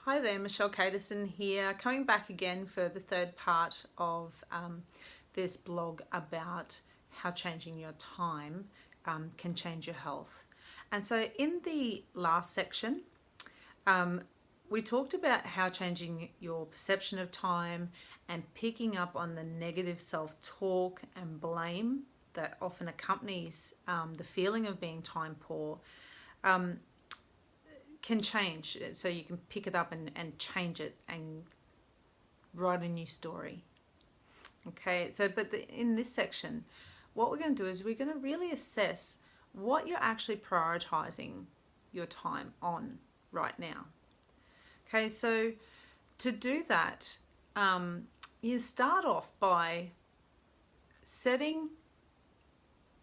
Hi there, Michelle Caterson here, coming back again for the third part of this blog about how changing your time can change your health. And so in the last section, we talked about how changing your perception of time and picking up on the negative self-talk and blame that often accompanies the feeling of being time poor can change. So you can pick it up and change it and write a new story. Okay, so in this section, what we're going to do is we're going to really assess what you're actually prioritizing your time on right now. Okay, so to do that, you start off by setting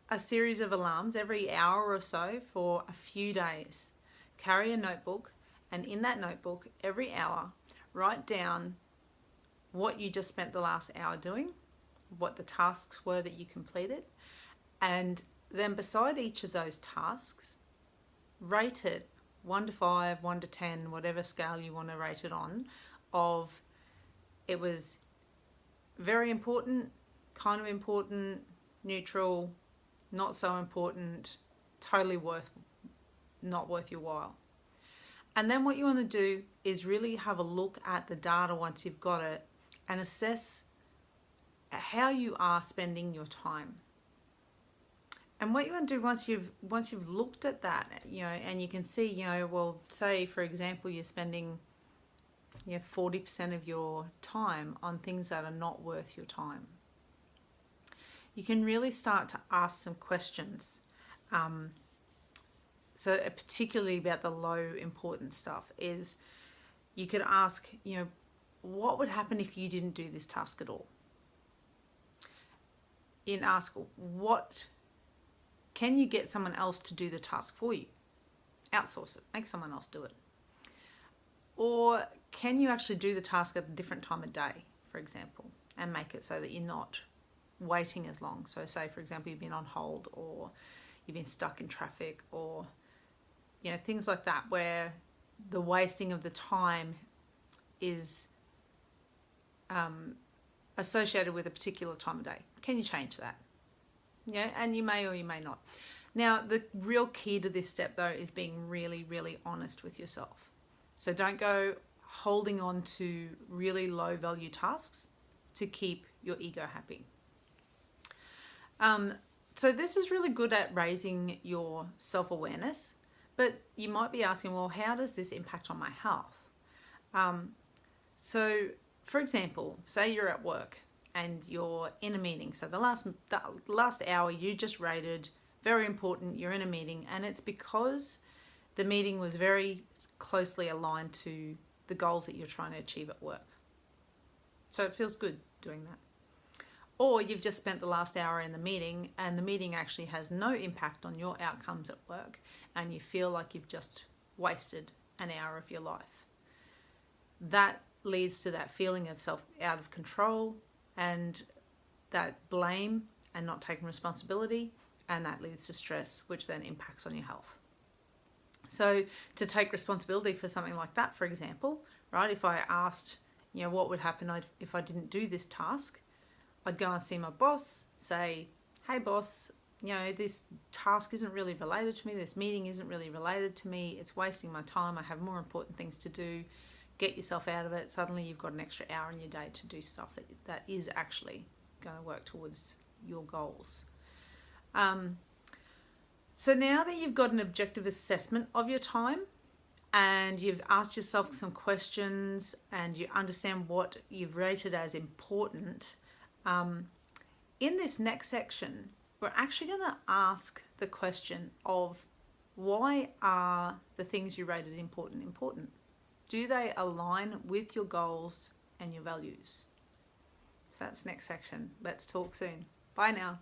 a series of alarms every hour or so for a few days. Carry a notebook, and in that notebook, every hour, write down what you just spent the last hour doing, what the tasks were that you completed, and then beside each of those tasks, rate it 1 to 5, 1 to 10, whatever scale you want to rate it on, of it was very important, kind of important, neutral, not so important, totally not worth your while. And then what you want to do is really have a look at the data once you've got it and assess how you are spending your time. And what you want to do once you've looked at that, and you can see, well, say for example you're spending 40% of your time on things that are not worth your time. You can really start to ask some questions. So particularly about the low importance stuff is you could ask, what would happen if you didn't do this task at all? And ask, what can you get someone else to do the task for you? Outsource it, make someone else do it. Or can you actually do the task at a different time of day, for example, and make it so that you're not waiting as long. So say, for example, you've been on hold or you've been stuck in traffic or things like that, where the wasting of the time is associated with a particular time of day. Can you change that? And you may or you may not. Now, the real key to this step, though, is being really, really honest with yourself. So don't go holding on to really low value tasks to keep your ego happy. So this is really good at raising your self-awareness. But you might be asking, well, how does this impact on my health? So, for example, say you're at work and you're in a meeting. So the last hour you just rated very important. You're in a meeting, and it's because the meeting was very closely aligned to the goals that you're trying to achieve at work. So it feels good doing that. Or you've just spent the last hour in the meeting and the meeting actually has no impact on your outcomes at work and you feel like you've just wasted an hour of your life. That leads to that feeling of self out of control and that blame and not taking responsibility, and that leads to stress, which then impacts on your health. So to take responsibility for something like that, for example, right, if I asked, what would happen if I didn't do this task, I'd go and see my boss, say, hey boss, this task isn't really related to me, this meeting isn't really related to me, it's wasting my time, I have more important things to do. Get yourself out of it. Suddenly you've got an extra hour in your day to do stuff that is actually going to work towards your goals. So now that you've got an objective assessment of your time and you've asked yourself some questions and you understand what you've rated as important, in this next section, we're actually going to ask the question of why are the things you rated important? Do they align with your goals and your values? So that's next section. Let's talk soon. Bye now.